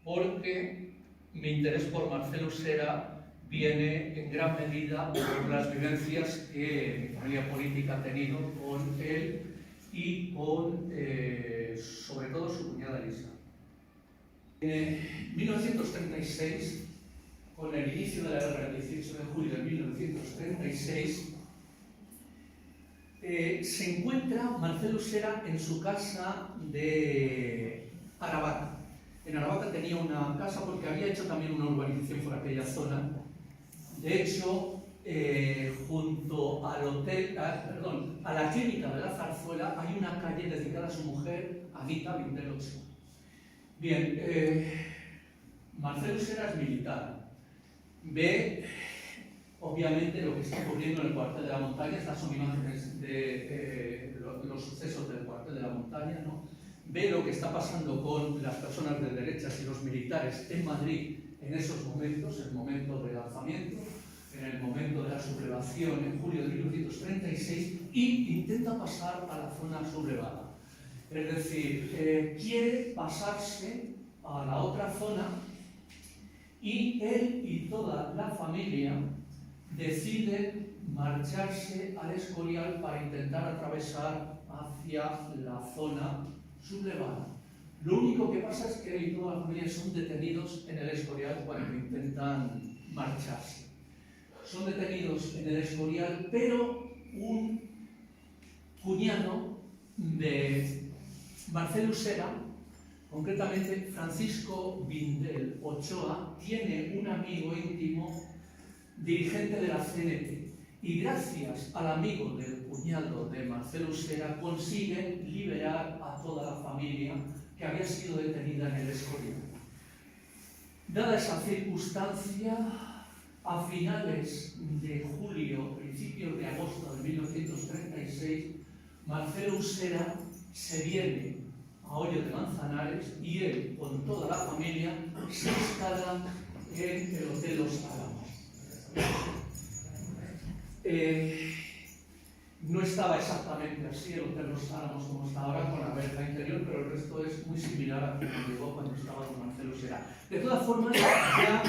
porque mi interés por Marcelo Usera viene en gran medida por las vivencias que mi familia política ha tenido con él y con, sobre todo, su cuñada Elisa. En 1936, con el inicio de la guerra, el 18 de julio de 1936, se encuentra Marcelo Usera en su casa de Aravaca. En Aravaca tenía una casa porque había hecho también una urbanización por aquella zona. De hecho, junto al hotel, a la clínica de la Zarzuela hay una calle dedicada a su mujer, Anita Vindel Ochoa. Bien, Marcelo Usera es militar. Ve, obviamente, lo que está ocurriendo en el cuartel de la montaña. Estas son imágenes de los sucesos del cuartel de la montaña, ¿no? Ve lo que está pasando con las personas de derechas y los militares en Madrid en esos momentos, en el momento del alzamiento, en el momento de la sublevación en julio de 1936, y intenta pasar a la zona sublevada. Es decir, quiere pasarse a la otra zona, y él y toda la familia deciden marcharse al Escorial para intentar atravesar hacia la zona sublevada. Lo único que pasa es que él y toda la familia son detenidos en el Escorial cuando intentan marcharse. Son detenidos en el Escorial, pero un cuñado de Marcelo Usera, concretamente Francisco Vindel Ochoa, tiene un amigo íntimo dirigente de la CNT, y gracias al amigo del cuñado de Marcelo Usera consiguen liberar a toda la familia que había sido detenida en el Escorial. Dada esa circunstancia, a finales de julio, principios de agosto de 1936, Marcelo Usera se viene a Hoyo de Manzanares y él, con toda la familia, se instala en el Hotel Los Álamos. No estaba exactamente así el Hotel Los Álamos como está ahora, con la verja interior, pero el resto es muy similar a como llegó cuando estaba con Marcelo Usera. De todas formas, ya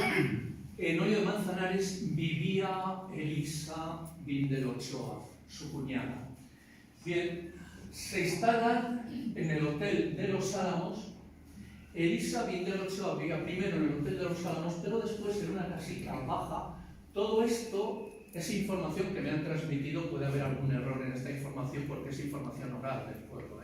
en Hoyo de Manzanares vivía Elisa Vindel Ochoa, su cuñada. Bien, se instalan en el Hotel de Los Álamos. Elisa Vindel Ochoa vivía primero en el Hotel de Los Álamos, pero después en una casita baja. Todo esto es información que me han transmitido, puede haber algún error en esta información porque es información oral del pueblo.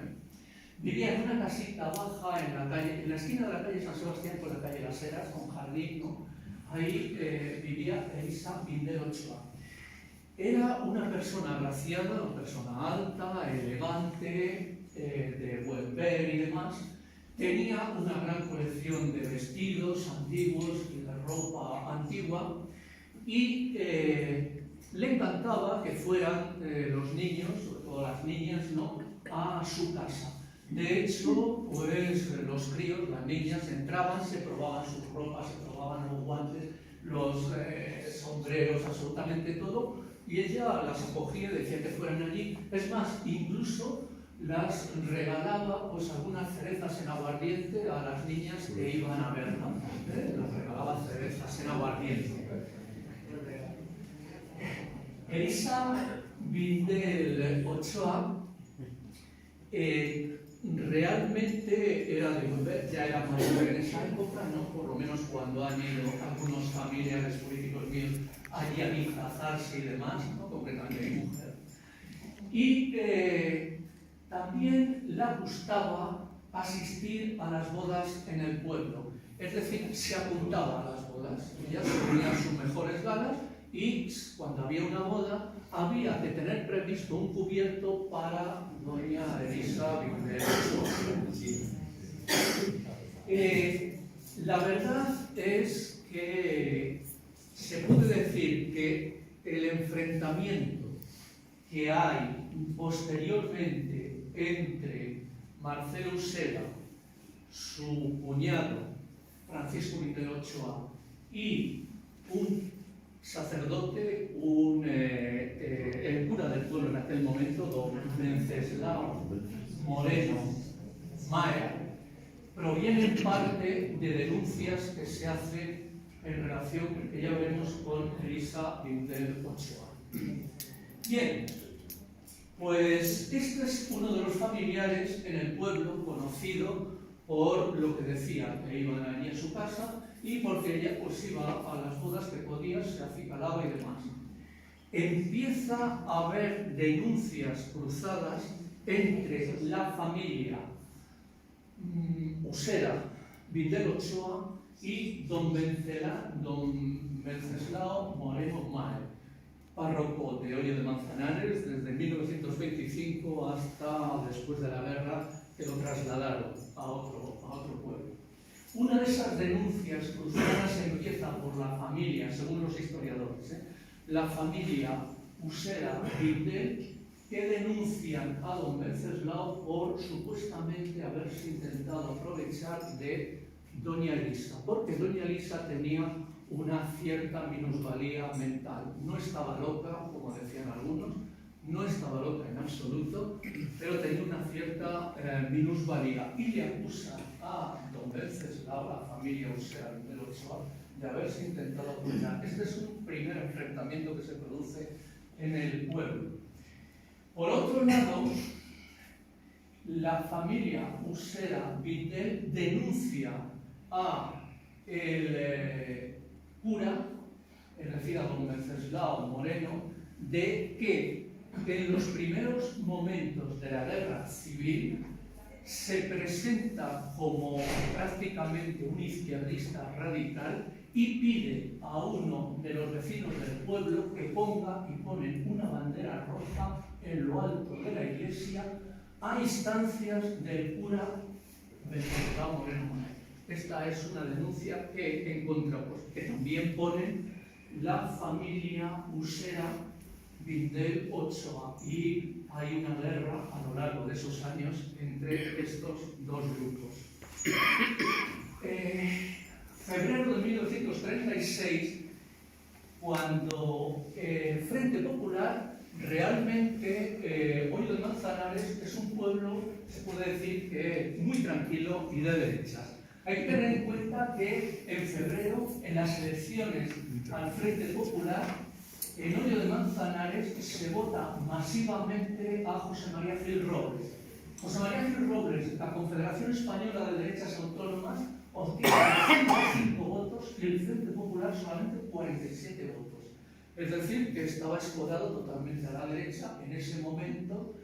Vivía en una casita baja en la esquina de la calle San Sebastián con la calle Las Heras, con jardín, ¿no? Ahí vivía Elisa Vindel Ochoa. Era una persona agraciada, una persona alta, elegante, de buen ver y demás. Tenía una gran colección de vestidos antiguos y de ropa antigua, y le encantaba que fueran los niños, sobre todo las niñas, ¿no?, a su casa. De hecho, pues los críos, las niñas, entraban, se probaban sus ropas, se probaban los guantes, los sombreros, absolutamente todo, y ella las acogía y decía que fueran allí. Es más, incluso las regalaba pues algunas cerezas en aguardiente a las niñas que iban a verla. Las regalaba cerezas en aguardiente. Elisa Vindel Ochoa realmente era de buen ver, ya era mayor en esa época, ¿no? Por lo menos cuando han ido algunos familiares políticos míos allí a disfrazarse y demás, ¿no? Concretamente mi mujer. Y también le gustaba asistir a las bodas en el pueblo. Es decir, se apuntaba a las bodas. Ella se ponía sus mejores galas y cuando había una boda había que tener previsto un cubierto para doña Elisa Vindel Ochoa. La verdad es que se puede decir que el enfrentamiento que hay posteriormente entre Marcelo Usera, su cuñado Francisco Vindel Ochoa, y un sacerdote, el cura del pueblo en aquel momento, don Wenceslao Moreno Maer, proviene en parte de denuncias que se hacen en relación, que ya vemos, con Elisa Bindel Ochoa. Bien, pues este es uno de los familiares en el pueblo conocido por lo que decía, que iban allí a su casa y porque ella pues iba a las bodas que podía, se acicalaba y demás. Empieza a haber denuncias cruzadas entre la familia Usera Bindel Ochoa y don Venceslao Moreno Mae, párroco de Hoyo de Manzanares desde 1925 hasta después de la guerra, que lo trasladaron a otro pueblo. Una de esas denuncias cruzadas empieza por la familia, según los historiadores, la familia Usera Bindel, que denuncian a don Venceslao por supuestamente haberse intentado aprovechar de doña Elisa, porque doña Elisa tenía una cierta minusvalía mental. No estaba loca, como decían algunos, no estaba loca en absoluto, pero tenía una cierta minusvalía y le acusa a don Venceslao, la familia Usera Bindel Ochoa, de haberse intentado aprovechar. Este es un primer enfrentamiento que se produce en el pueblo. Por otro lado, la familia Usera Bindel denuncia a el cura, es decir, a don Venceslao Moreno, de que en los primeros momentos de la guerra civil se presenta como prácticamente un izquierdista radical y pide a uno de los vecinos del pueblo que ponga y ponen una bandera roja en lo alto de la iglesia a instancias del cura Venceslao Moreno Mae. Esta es una denuncia que en contrapuesto, que también pone la familia Usera Bindel Ochoa, y hay una guerra a lo largo de esos años entre estos dos grupos. Febrero de 1936, cuando el Frente Popular realmente, Hoyo de Manzanares es un pueblo, se puede decir, que muy tranquilo y de derechas. Hay que tener en cuenta que en febrero, en las elecciones al Frente Popular, en Hoyo de Manzanares se vota masivamente a José María Gil Robles. José María Gil Robles, la Confederación Española de Derechas Autónomas, obtiene 105 votos y el Frente Popular solamente 47 votos. Es decir, que estaba escorado totalmente a la derecha en ese momento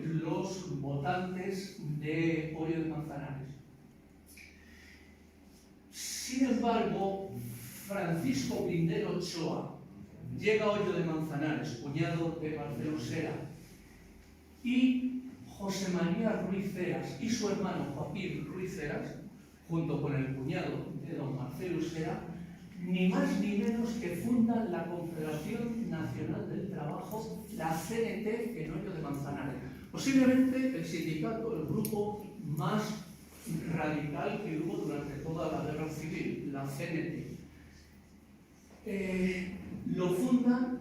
los votantes de Hoyo de Manzanares. Sin embargo, Francisco Bindel Ochoa llega a Hoyo de Manzanares, cuñado de Marcelo Usera, y José María Ruiz Heras y su hermano Joaquín Ruiz Heras, junto con el cuñado de don Marcelo Usera, ni más ni menos que fundan la Confederación Nacional del Trabajo, la CNT, en Hoyo de Manzanares. Posiblemente el sindicato, el grupo más radical que hubo durante toda la guerra civil, la CNT. Lo fundan,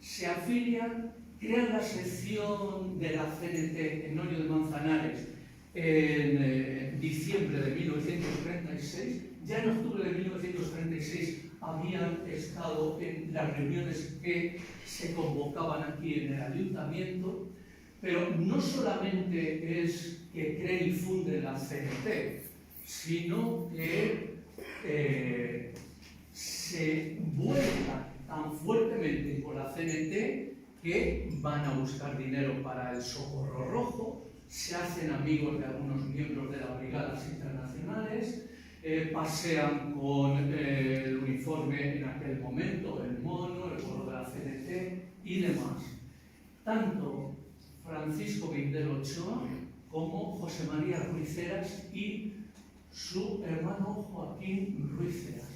se afilian, crean la sección de la CNT en Hoyo de Manzanares en diciembre de 1936. Ya en octubre de 1936 habían estado en las reuniones que se convocaban aquí en el ayuntamiento, pero no solamente es que creen y funden la CNT, sino que se vuelcan tan fuertemente por la CNT que van a buscar dinero para el Socorro Rojo, se hacen amigos de algunos miembros de las brigadas internacionales, pasean con el uniforme en aquel momento, el mono, el gorro de la CNT y demás. Tanto Francisco Bindel Ochoa como José María Ruiz Heras y su hermano Joaquín Ruiz Heras.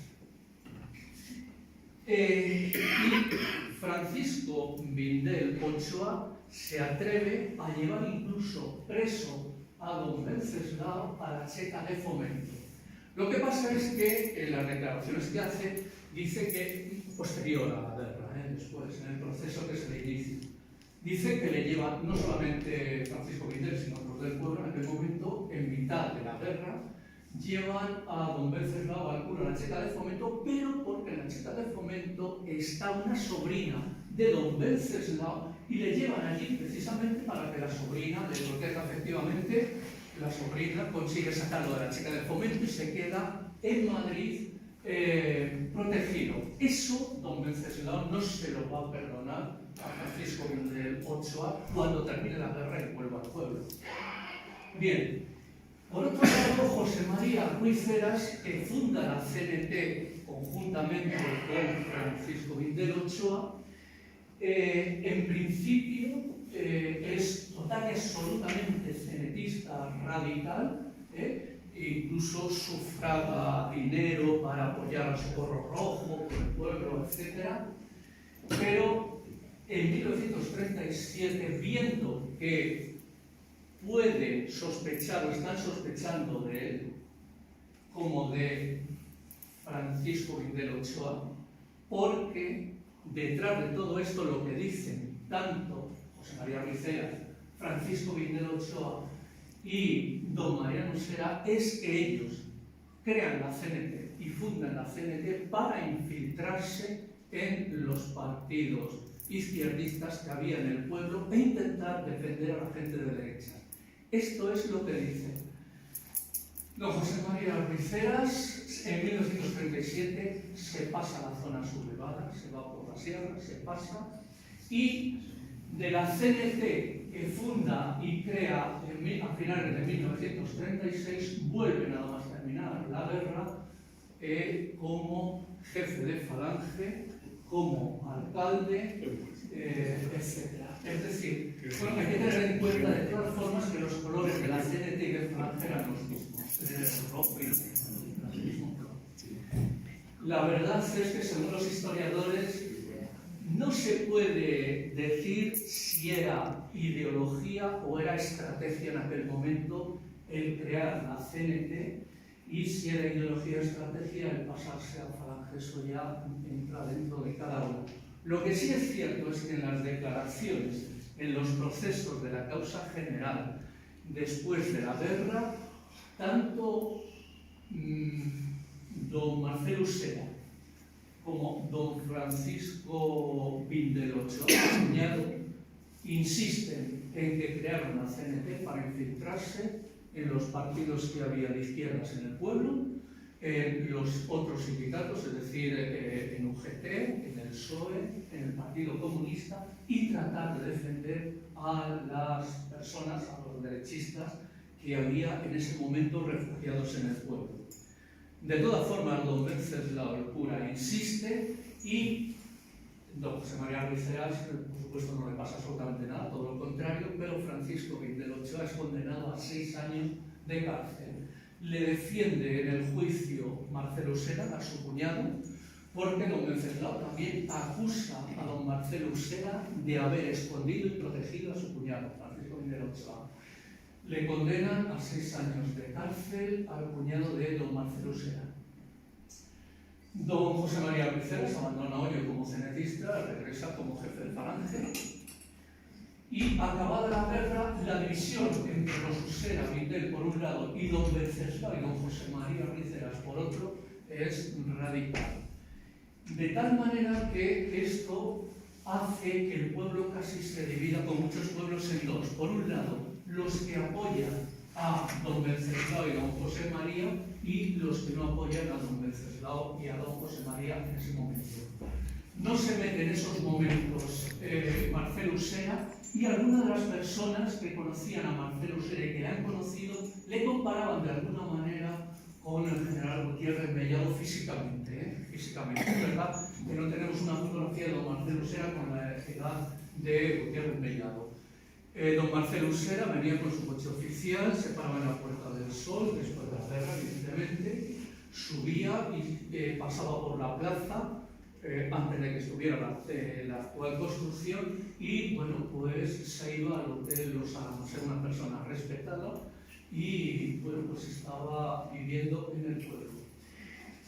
Y Francisco Bindel Ochoa se atreve a llevar incluso preso a don Venceslao a la Checa de Fomento. Lo que pasa es que en las declaraciones que hace, dice que posterior a la guerra, después, en el proceso que se le inicia, dice que le lleva no solamente Francisco Vindel, sino otros del pueblo en aquel momento, en mitad de la guerra, llevan a don Wenceslao al cura la Checa de Fomento, pero porque en la Checa de Fomento está una sobrina de don Wenceslao y le llevan allí precisamente para que la sobrina le proteja. Efectivamente, la sobrina consigue sacarlo de la Checa de Fomento y se queda en Madrid protegido. Eso don Wenceslao no se lo va a perdonar a Francisco Vindel Ochoa cuando termine la guerra y vuelva al pueblo. Bien, por otro lado, José María Ruiz Heras, que funda la CNT conjuntamente con Francisco Vindel Ochoa, en principio es total y absolutamente cenetista radical, incluso sufraga dinero para apoyar al Socorro Rojo, por el pueblo, etc. Pero en 1937, viendo que puede sospechar o están sospechando de él como de Francisco Vindel Ochoa, porque detrás de todo esto lo que dicen tanto José María Ruiz Heras, Francisco Vindel Ochoa y don Mariano Usera es que ellos crean la CNT y fundan la CNT para infiltrarse en los partidos izquierdistas que había en el pueblo e intentar defender a la gente de derecha. Esto es lo que dice don José María Ruiz Heras. En 1937 se pasa a la zona sublevada, se va por la sierra, se pasa, y de la CNT que funda y crea a finales de 1936 vuelve nada más terminar la guerra como jefe de falange, como alcalde, etc. Es decir, bueno, hay que tener en cuenta de todas formas que los colores de la CNT y de falange eran los mismos, rojo y el mismo color. La verdad es que según los historiadores no se puede decir si era ideología o era estrategia en aquel momento el crear la CNT, y si era ideología o estrategia el pasarse a falange. Eso ya entra dentro de cada uno. Lo que sí es cierto es que en las declaraciones, en los procesos de la causa general después de la guerra, tanto don Marcelo Usera como don Francisco Vindel Ochoa, cuñado, insisten en que crearon la CNT para infiltrarse en los partidos que había de izquierdas en el pueblo, en los otros sindicatos, es decir, en UGT, en el PSOE, en el Partido Comunista, y tratar de defender a las personas, a los derechistas que había en ese momento refugiados en el pueblo. De todas formas, don Wenceslao, el cura, insiste, y don José María Ruiz Heras, por supuesto, no le pasa absolutamente nada, todo lo contrario, pero Francisco Vindel Ochoa es condenado a 6 años de cárcel. Le defiende en el juicio Marcelo Usera, a su cuñado, porque don Wenceslao también acusa a don Marcelo Usera de haber escondido y protegido a su cuñado, Francisco Vindel Ochoa. Le condenan a 6 años de cárcel al cuñado de don Marcelo Usera. Don José María Ruiz Heras abandona Oño como cenetista, regresa como jefe de falange, y acabada la guerra, la división entre los Usera, Vindel por un lado y don Wenceslao y don José María Ruiz Heras por otro es radical. De tal manera que esto hace que el pueblo casi se divida, con muchos pueblos, en dos. Por un lado, los que apoyan a don Wenceslao y don José María, y los que no apoyan a don Wenceslao y a don José María en ese momento. No se mete en esos momentos Marcelo Usera, y algunas de las personas que conocían a Marcelo Usera y que le han conocido le comparaban de alguna manera con el general Gutiérrez Mellado físicamente. Físicamente, es verdad que no tenemos una fotografía de don Marcelo Usera con la edad de Gutiérrez Mellado. Don Marcelo Usera venía con su coche oficial, se paraba en la Puerta del Sol, después de la guerra, evidentemente, subía y pasaba por la plaza, antes de que estuviera la actual construcción, y bueno, pues se iba al Hotel Los Álamos. Era una persona respetada y bueno, pues estaba viviendo en el pueblo.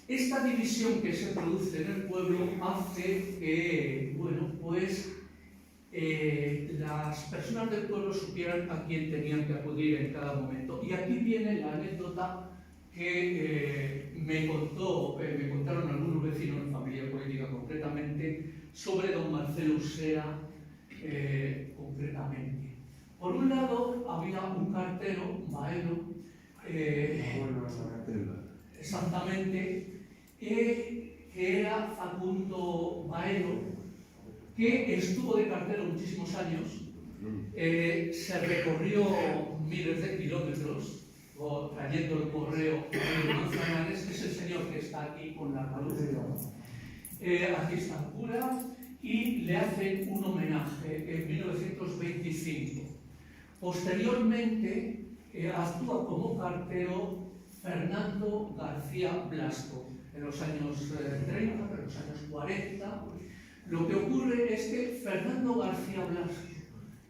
Esta división que se produce en el pueblo hace que, bueno, pues las personas del pueblo supieran a quién tenían que acudir en cada momento. Y aquí viene la anécdota que me contaron algunos vecinos en familia política concretamente, sobre don Marcelo Usera concretamente. Por un lado había un cartero, Baelo, exactamente, que era Facundo Baelo, que estuvo de cartero muchísimos años, se recorrió miles de kilómetros trayendo el correo de Manzanares, es el señor que está aquí con la cruz. Aquí está el cura y le hacen un homenaje en 1925. Posteriormente actúa como cartero Fernando García Blasco en los años 30, en los años 40. Lo que ocurre es que Fernando García Blasco,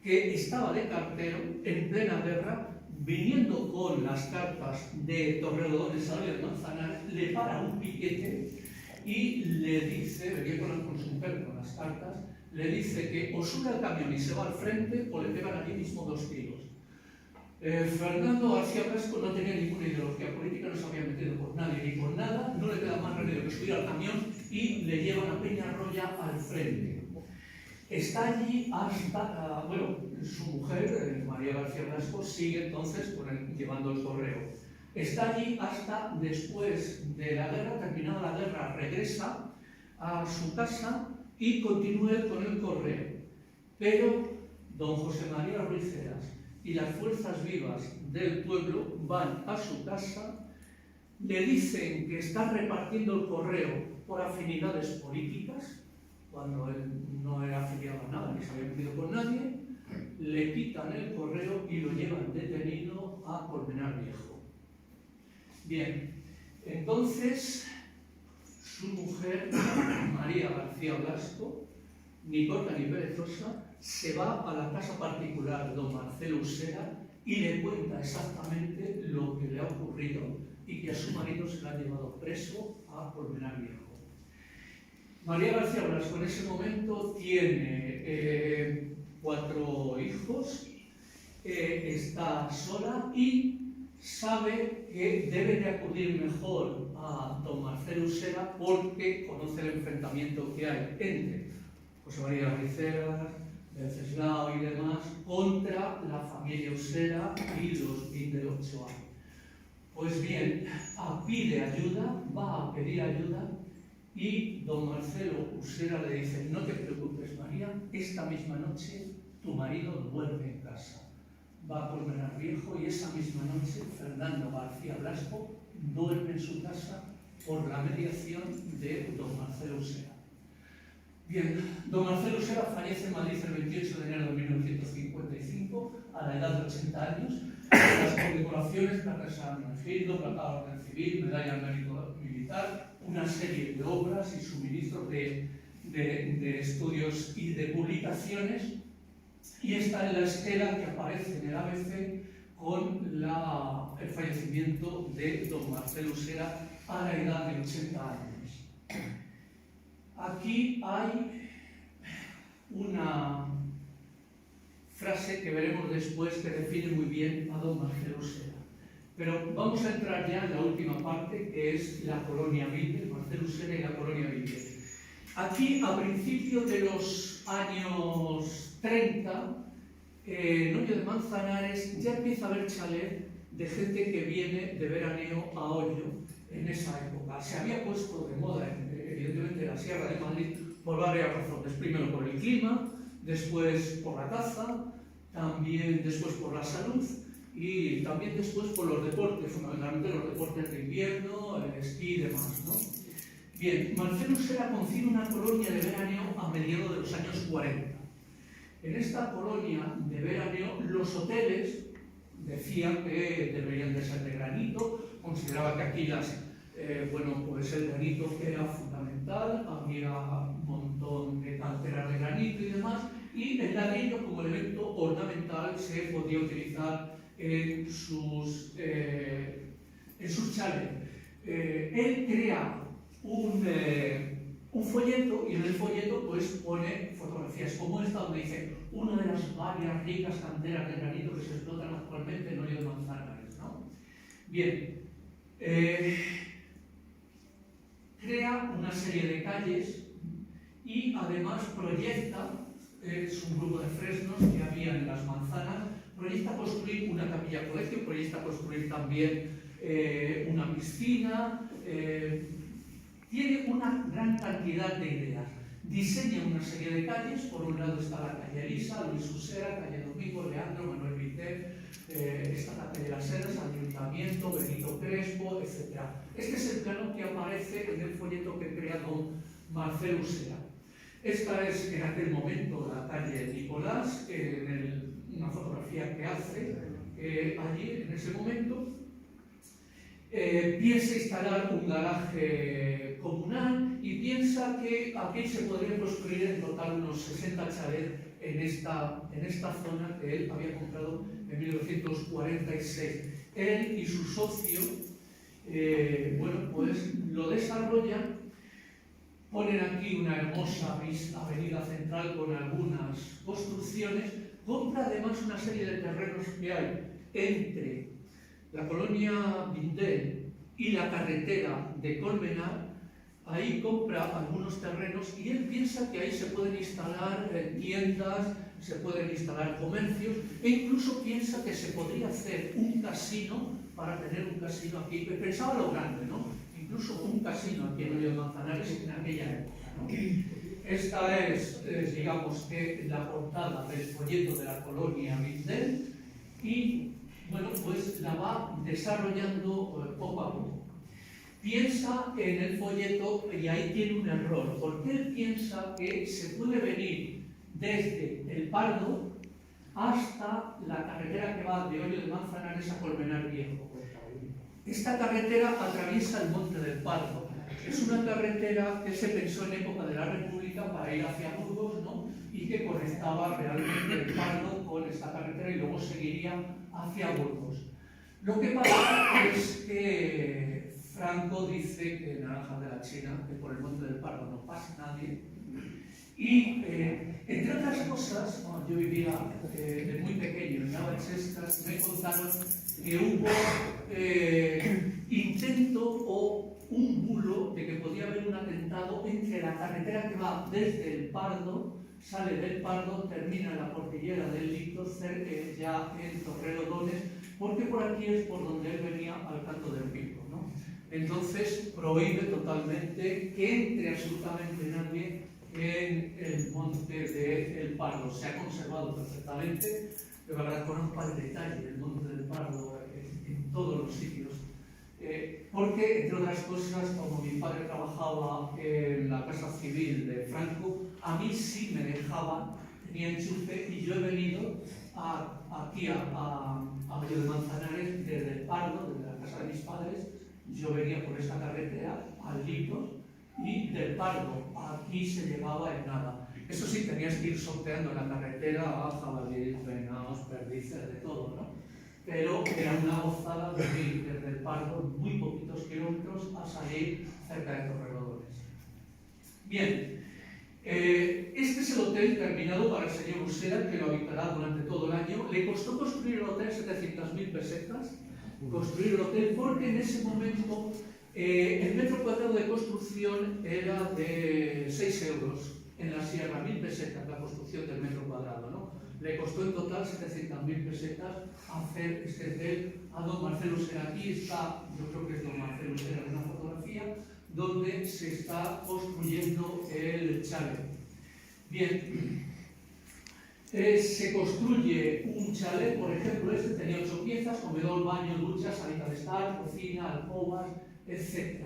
que estaba de cartero en plena guerra, viniendo con las cartas de Torrelodones a de Manzanares, le para un piquete y le dice, venía con su mujer con las cartas, le dice que o sube al camión y se va al frente o le pegan allí mismo 2 tiros. Fernando García Blasco no tenía ninguna ideología política, no se había metido con nadie ni con nada, no le queda más remedio que subir al camión y le llevan a Peñarroya al frente. Está allí hasta, bueno, su mujer, María García Blasco, sigue entonces llevando el correo. Está allí hasta después de la guerra, terminada la guerra, regresa a su casa y continúa con el correo. Pero don José María Ruiz Heras y las fuerzas vivas del pueblo van a su casa, le dicen que está repartiendo el correo por afinidades políticas, cuando él no era afiliado a nada ni se había metido con nadie, le quitan el correo y lo llevan detenido a Colmenar Viejo. Bien, entonces su mujer, María García Blasco, ni corta ni perezosa, se va a la casa particular de don Marcelo Usera y le cuenta exactamente lo que le ha ocurrido y que a su marido se le ha llevado preso a Colmenar Viejo. María García Blasco en ese momento tiene 4 hijos, está sola y sabe que debe de acudir mejor a don Marcelo Usera porque conoce el enfrentamiento que hay entre José María Ruiz Heras, Venceslao y demás contra la familia Usera y los Pin del Ochoa. Pues bien, pide ayuda, va a pedir ayuda y don Marcelo Usera le dice: no te preocupes, María, esta misma noche tu marido duerme en casa. Va a Colmenar Viejo y esa misma noche Fernando García Blasco duerme en su casa por la mediación de don Marcelo Usera. Bien, don Marcelo Usera fallece en Madrid el 28 de enero de 1955 a la edad de 80 años. Las condecoraciones, plata de San Hermenegildo, plata de Orden Civil, medalla al mérito militar, una serie de obras y suministros de estudios y de publicaciones, y está en la estela que aparece en el ABC con el fallecimiento de don Marcelo Usera a la edad de 80 años. Aquí hay una frase que veremos después que define muy bien a don Marcelo Usera. Pero vamos a entrar ya en la última parte, que es la colonia Ville, Marcelo Usera y la colonia Ville. Aquí, a principios de los años 30, en Hoyo de Manzanares ya empieza a haber chalet de gente que viene de veraneo a Hoyo en esa época. Se había puesto de moda, evidentemente, la Sierra de Madrid por varias razones. Primero por el clima, después por la caza, también después por la salud y también después por los deportes, fundamentalmente los deportes de invierno, el esquí y demás, ¿no? Bien, Marcelo Usera concibe una colonia de veraneo a mediados de los años 40. En esta colonia de veraneo, los hoteles decían que deberían de ser de granito, consideraba que aquí pues el granito era fundamental, había un montón de canteras de granito y demás, y el ladrillo como elemento ornamental se podía utilizar en sus chalets. Él crea un un folleto, y en el folleto pues pone fotografías como esta, donde dice una de las varias ricas canteras de granito que se explotan actualmente en Ollio de Manzanares, ¿no? Bien, crea una serie de calles y además proyecta, es un grupo de fresnos que había en Las Manzanas, proyecta construir una capilla colegio, proyecta construir también una piscina, tiene una gran cantidad de ideas. Diseña una serie de calles, por un lado está la calle Elisa, Luis Usera, calle Domingo, Leandro, Manuel Vité, está la calle Las Heras, Ayuntamiento, Benito Crespo, etc. Este es el plano que aparece en el folleto que crea don Marcelo Usera. Esta es en aquel momento la calle Nicolás, una fotografía que hace allí en ese momento. Piensa instalar un garaje comunal y piensa que aquí se podrían construir en total unos 60 chalets en esta zona que él había comprado en 1946. Él y su socio, bueno, pues lo desarrollan, ponen aquí una hermosa avenida central con algunas construcciones, compra además una serie de terrenos que hay entre la colonia Vindel y la carretera de Colmenar. Ahí compra algunos terrenos y él piensa que ahí se pueden instalar tiendas, se pueden instalar comercios e incluso piensa que se podría hacer un casino para tener un casino aquí. Pensaba lo grande, ¿no? Incluso un casino aquí en Ollio de Manzanares en aquella época, ¿no? Esta es, digamos, que la portada del folleto de la colonia Vindel y bueno, pues la va desarrollando poco a poco. Piensa en el folleto, y ahí tiene un error, porque él piensa que se puede venir desde El Pardo hasta la carretera que va de Ollio de Manzanares a Colmenar Viejo. Esta carretera atraviesa el Monte del Pardo. Es una carretera que se pensó en época de la República para ir hacia Burgos, ¿no? Y que conectaba realmente El Pardo con esta carretera y luego seguiría hacia Burgos. Lo que pasa es que Franco dice que en Naranjas de la China, que por el Monte del Pardo no pasa nadie, y entre otras cosas, bueno, yo vivía de muy pequeño en Navachescas, me contaron que hubo intento o un bulo de que podía haber un atentado entre la carretera que va desde El Pardo, sale del Pardo, termina en la Cordillera del Lito, ya en Torrelodones, porque por aquí es por donde él venía al Canto del Pico, ¿no? Entonces prohíbe totalmente que entre absolutamente nadie en el monte del Pardo. Se ha conservado perfectamente, de verdad conozco al detalle el monte del Pardo en todos los sitios. Porque, entre otras cosas, como mi padre trabajaba en la Casa Civil de Franco, a mí sí me dejaba, tenía enchufe, y yo he venido aquí a Ollio de Manzanares desde El Pardo, desde la casa de mis padres. Yo venía por esta carretera al Litos y del Pardo aquí se llegaba en nada. Eso sí, tenías que ir sorteando en la carretera a jabalíes, venados, perdices, de todo, ¿no? Pero era una gozada de ir desde El Pardo, muy poquitos kilómetros, a salir cerca de Torrelodones. Bien, este es el hotel terminado para el señor Usera, que lo habitará durante todo el año. Le costó construir el hotel 700.000 pesetas, construir el hotel, porque en ese momento el metro cuadrado de construcción era de 6 euros en la sierra, 1.000 pesetas la construcción del metro cuadrado, ¿no? Le costó en total 700.000 pesetas hacer este hotel a don Marcelo Usera. Aquí está, yo creo que es don Marcelo Usera en una fotografía, donde se está construyendo el chalet. Bien, se construye un chalet, por ejemplo, este tenía 8 piezas, comedor, baño, ducha, salita de estar, cocina, alcobas, etc.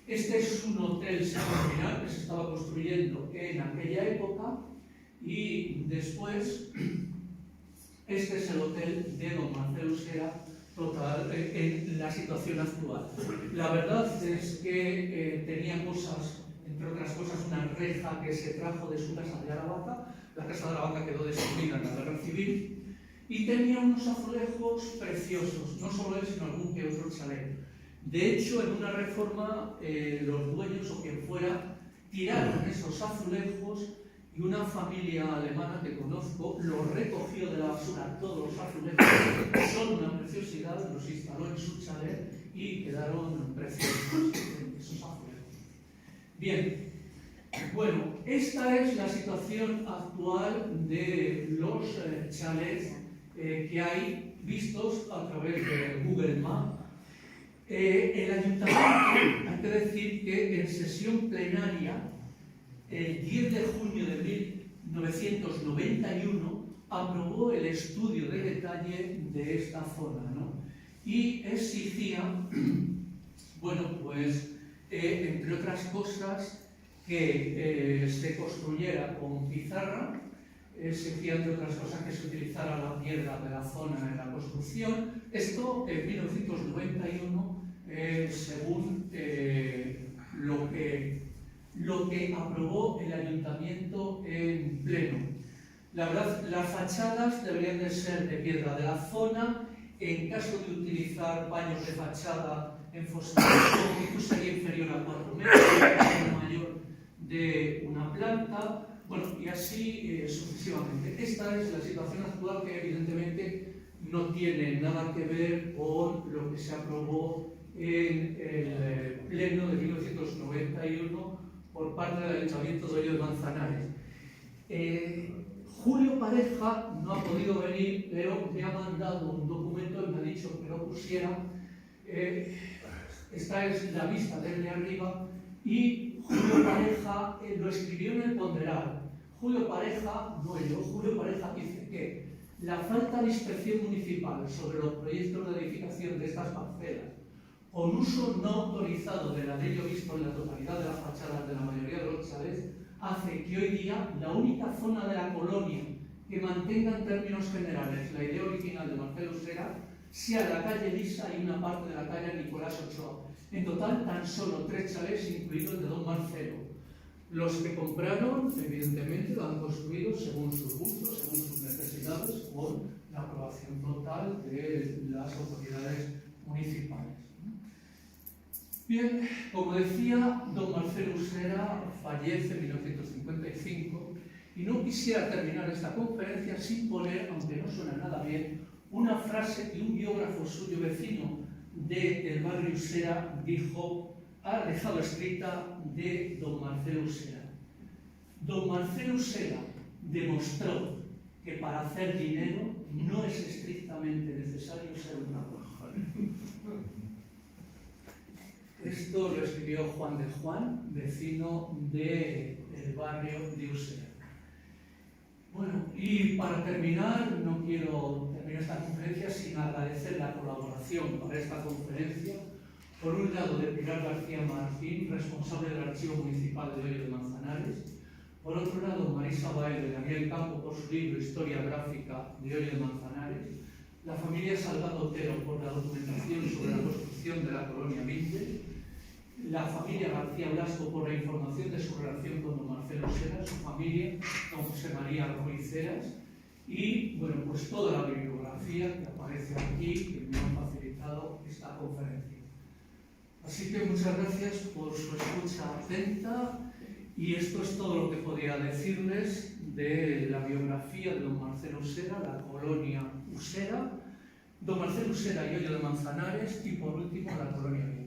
Este es un hotel semifinal que se estaba construyendo en aquella época y después este es el hotel de don Marcelo Usera total en la situación actual. La verdad es que tenía cosas, entre otras cosas, una reja que se trajo de su casa de Aravaca. La casa de Aravaca quedó destruida en la guerra civil y tenía unos azulejos preciosos, no solo él, sino algún que otro chalet. De hecho, en una reforma, los dueños o quien fuera tiraron esos azulejos y una familia alemana que conozco los recogió de la basura, todos los azulejos, son una preciosidad, los instaló en su chalet y quedaron preciosos esos azulejos. Bien, bueno, esta es la situación actual de los chalets que hay vistos a través de Google Maps. El ayuntamiento, hay que decir que en sesión plenaria, el 10 de junio de 1991, aprobó el estudio de detalle de esta zona, ¿no? Y exigía, bueno, pues, entre otras cosas, que se construyera con pizarra, exigía, entre otras cosas, que se utilizara la piedra de la zona en la construcción. Esto en 1991, según lo que aprobó el ayuntamiento en pleno. La verdad, las fachadas deberían de ser de piedra de la zona. En caso de utilizar paños de fachada en fosfato, sería inferior a 4 metros, el mayor de una planta. Bueno, y así sucesivamente. Esta es la situación actual, que evidentemente no tiene nada que ver con lo que se aprobó en el pleno de 1991 por parte del Ayuntamiento de Oyo de Manzanares. Julio Pareja no ha podido venir, pero me ha mandado un documento y me ha dicho que lo pusiera. Esta es la vista desde arriba y Julio Pareja lo escribió en el ponderal. Julio Pareja, no yo, Julio Pareja dice que la falta de inspección municipal sobre los proyectos de edificación de estas parcelas con uso no autorizado del ladrillo visto en la totalidad de las fachadas de la mayoría de los chalets hace que hoy día la única zona de la colonia que mantenga en términos generales la idea original de Marcelo Usera sea la calle Lisa y una parte de la calle Nicolás Ochoa. En total, tan solo 3 chalets, incluido el de Don Marcelo. Los que compraron, evidentemente, lo han construido según sus gustos, según sus necesidades, con la aprobación total de las autoridades municipales. Bien, como decía, don Marcelo Usera fallece en 1955 y no quisiera terminar esta conferencia sin poner, aunque no suena nada bien, una frase que un biógrafo suyo vecino del barrio Usera ha dejado escrita de don Marcelo Usera. Don Marcelo Usera demostró que para hacer dinero no es estrictamente necesario ser un trabajador. Esto lo escribió Juan de Juan, vecino del barrio de Usera. Bueno, y para terminar, no quiero terminar esta conferencia sin agradecer la colaboración para esta conferencia, por un lado de Pilar García Martín, responsable del Archivo Municipal de Oyo de Manzanares, por otro lado Marisa Baile y Daniel Campo por su libro Historia Gráfica de Oyo de Manzanares, la familia Salgado Otero por la documentación sobre la construcción de la colonia Vinte, la familia García Blasco por la información de su relación con don Marcelo Usera, su familia, don José María Ruiz-Ceras, y bueno, pues toda la bibliografía que aparece aquí, que me han facilitado esta conferencia. Así que muchas gracias por su escucha atenta y esto es todo lo que podía decirles de la biografía de don Marcelo Usera, la colonia Usera, don Marcelo Usera y Oyo de Manzanares y por último la colonia Vinte.